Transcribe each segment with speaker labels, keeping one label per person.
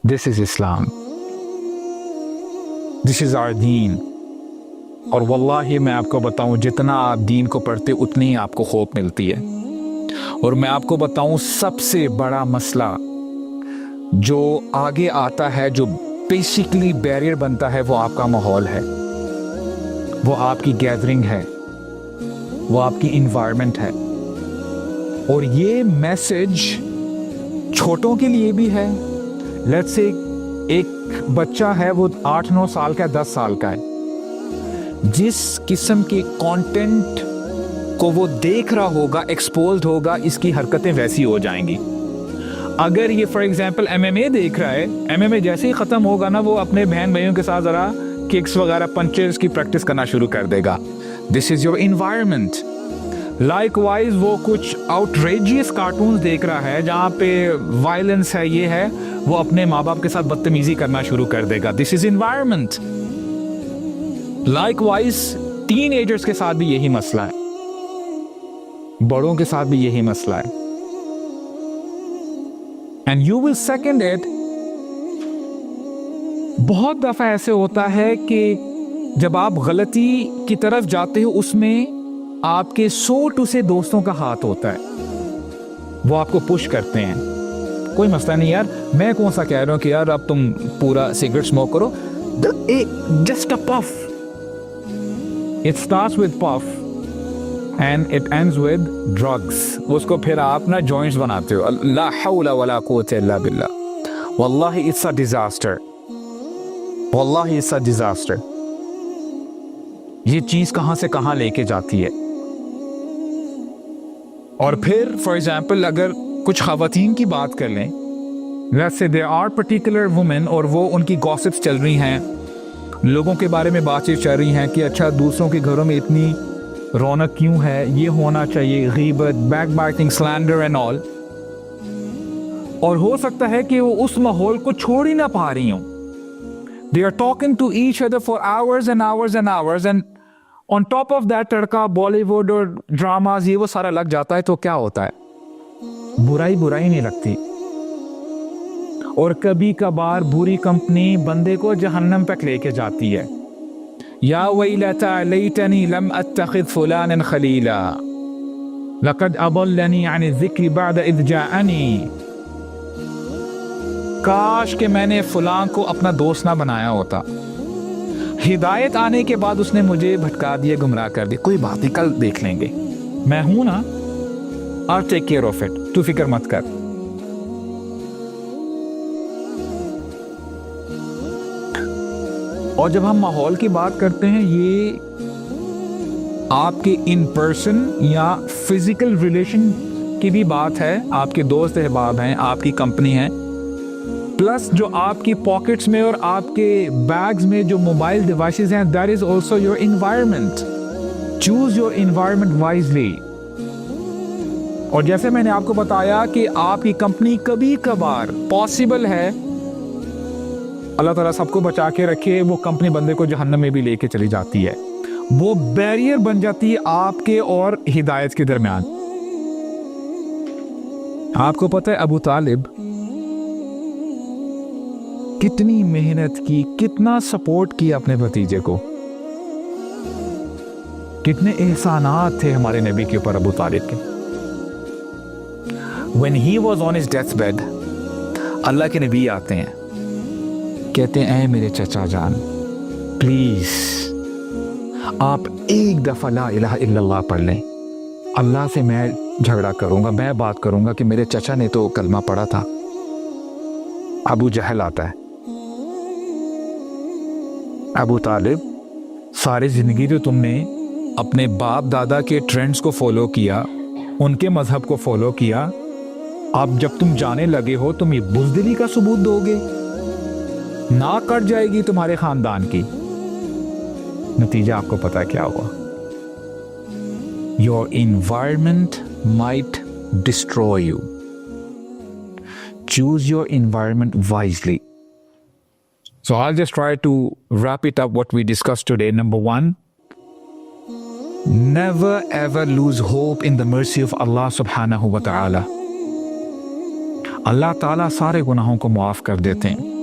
Speaker 1: This is Islam. This is our deen. اور واللہ میں آپ کو بتاؤں جتنا آپ دین کو پڑھتے اتنی ہی آپ کو خوف ملتی ہے. اور میں آپ کو بتاؤں سب سے بڑا مسئلہ جو آگے آتا ہے, جو بیسیکلی بیریئر بنتا ہے, وہ آپ کا ماحول ہے, وہ آپ کی گیدرنگ ہے, وہ آپ کی انوائرمنٹ ہے. اور یہ میسج چھوٹوں کے لیے بھی ہے. لیٹس سے ایک بچہ ہے, وہ 8-9 سال کا ہے, 10 سال کا ہے, جس قسم کے کانٹینٹ کو وہ دیکھ رہا ہوگا, ایکسپوزڈ ہوگا, اس کی حرکتیں ویسی ہو جائیں گی. اگر یہ فار ایگزامپل MMA دیکھ رہا ہے, MMA جیسے ہی ختم ہوگا نا, وہ اپنے بہن بھائیوں کے ساتھ ذرا ککس وغیرہ, پنچز کی پریکٹس کرنا شروع کر دے گا. This is your environment. Likewise وہ کچھ آؤٹریجیس کارٹونز دیکھ رہا ہے جہاں پہ وائلنس ہے, یہ ہے, وہ اپنے ماں باپ کے ساتھ بدتمیزی کرنا شروع کر دے گا. This is environment. Likewise teenagers کے ساتھ بھی یہی مسئلہ ہے, بڑوں کے ساتھ بھی یہی مسئلہ ہے. And you will second it. بہت دفعہ ایسے ہوتا ہے کہ جب آپ غلطی کی طرف جاتے ہو, اس میں آپ کے 100 سے دوستوں کا ہاتھ ہوتا ہے, وہ آپ کو پش کرتے ہیں. کوئی مسئلہ نہیں یار, میں کون سا کہہ رہا ہوں کہ یار اب تم پورا سگریٹ اسموک کرو. Just a puff. It starts with puff and it ends with drugs. اس کو پھر آپ نا joints بناتے ہو. لا حول ولا قوة الا باللہ. واللہ it's a disaster. واللہ it's a disaster. یہ چیز کہاں سے کہاں لے کے جاتی ہے. اور پھر فار ایگزامپل اگر کچھ خواتین کی بات کر لیں, let's say there are particular women, اور وہ ان کی gossips چل رہی ہیں, لوگوں کے بارے میں بات چیت چل رہی ہیں کہ اچھا دوسروں کے گھروں میں اتنی رونق کیوں ہے, یہ ہونا چاہیے, غیبت, back biting, cylinder and all. اور ہو سکتا ہے کہ وہ اس ماحول کو چھوڑ ہی نہ پا رہی ہوں. They are talking to each other for hours and hours and hours, and on top of that tadka Bollywood اور ڈراماز یہ وہ سارا لگ جاتا ہے. تو کیا ہوتا ہے, برائی نہیں لگتی. اور کبھی کبھار بری کمپنی بندے کو جہنم تک لے کے جاتی ہے. یا ویلتا لیتنی لم اتخذ فلانا خلیلا لقد اضلنی عن الذکر بعد اذ جاءنی. کاش کہ میں نے فلاں کو اپنا دوست نہ بنایا ہوتا, ہدایت آنے کے بعد اس نے مجھے بھٹکا دیا, گمراہ کر دیا. کوئی بات نہیں, کل دیکھ لیں گے, میں ہوں نا, I'll take care of it, تو فکر مت کر. اور جب ہم ماحول کی بات کرتے ہیں, یہ آپ کے ان پرسن یا فزیکل ریلیشن کی بھی بات ہے. آپ کے دوست احباب ہیں, آپ کی کمپنی ہے, پلس جو آپ کی پاکٹس میں اور آپ کے بیگز میں جو موبائل ڈیوائسز ہیں, that is also your environment. Choose your environment wisely. اور جیسے میں نے آپ کو بتایا کہ آپ کی کمپنی کبھی کبھار پاسبل ہے, اللہ تعالیٰ سب کو بچا کے رکھے, وہ کمپنی بندے کو جہنم میں بھی لے کے چلی جاتی ہے. وہ بیریئر بن جاتی ہے آپ کے اور ہدایت کے درمیان. آپ کو پتہ ہے ابو طالب کتنی محنت کی, کتنا سپورٹ کیا اپنے بھتیجے کو, کتنے احسانات تھے ہمارے نبی کے اوپر ابو طالب کے. When he was on his death bed, اللہ کے نبی آتے ہیں, کہتے ہیں اے میرے چچا جان, پلیز آپ ایک دفعہ لا الہ الا اللہ پڑھ لیں, اللہ سے میں جھگڑا کروں گا, میں بات کروں گا کہ میرے چچا نے تو کلمہ پڑھا تھا. ابو جہل آتا ہے. ابو طالب, ساری زندگی تو تم نے اپنے باپ دادا کے ٹرینڈز کو فالو کیا, ان کے مذہب کو فالو کیا, اب جب تم جانے لگے ہو تم یہ بزدلی کا ثبوت دو گے, نہ کٹ جائے گی تمہارے خاندان کی. نتیجہ آپ کو پتا ہے کیا ہوا. Your environment might destroy you. Choose your environment wisely. So I'll just try to wrap it up what we discussed today. Number 1, never ever lose hope in the mercy of Allah subhanahu wa ta'ala. اللہ تعالیٰ سارے گناہوں کو معاف کر دیتے ہیں.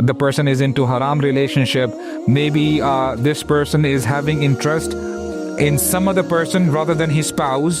Speaker 1: the person is into haram relationship, maybe this person is having interest in some other person rather than his spouse.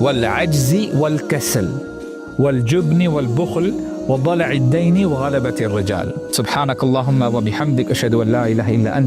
Speaker 1: والعجز والكسل والجبن والبخل وضلع الدين وغلبة الرجال. سبحانك اللهم وبحمدك أشهد أن لا إله إلا أنت